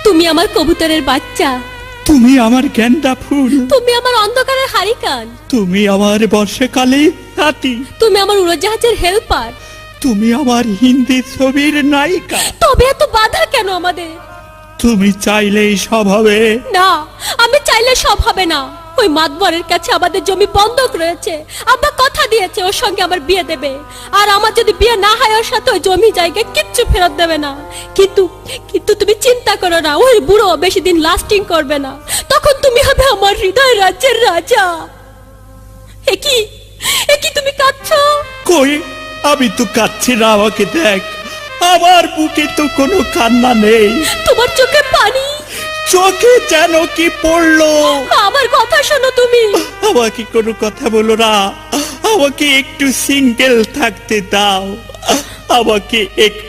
তুমি আমার কবুতরের বাচ্চা, তুমি আমার গেন্দা ফুল, তুমি আমার অন্ধকারের হারিকান, তুমি আমার বর্ষাকালে হাতি, তুমি আমার উড়োজাহাজের হেল্পার। তুমি আমার হিন্দি ছবির নায়িকা। তবে এত বাধা কেন আমাদের? তুমি চাইলেই সব হবে। না, আমি চাইলে সব হবে না। ওই মাতবরের কাছে আমাদের জমি বন্ধক রয়েছে। আব্বা কথা দিয়েছে ওর সঙ্গে আমার বিয়ে দেবে, আর আমার যদি বিয়ে না হয় ওর সাথে ওই জমি জায়গা কিচ্ছু ফেরত দেবে না। কিন্তু কিন্তু তুমি চিন্তা করো না, ওই বুড়ো বেশি দিন লাস্টিং করবে না। তখন তুমি হবে আমার হৃদয় রাজ্যের রাজা। একই একই তুমি কাঁদছো? কই, আমি তো কাঁদছি না, আমাকে দেখ। আমার বুকে তো কোনো কান্না নেই। তোমার চোখে পানি। চোখে যেন কি পড়লো। আমার কথা শোনো তুমি। আমাকে কোনো কথা বলো না, আমাকে একটু সিঙ্গেল থাকতে দাও, আমাকে একটু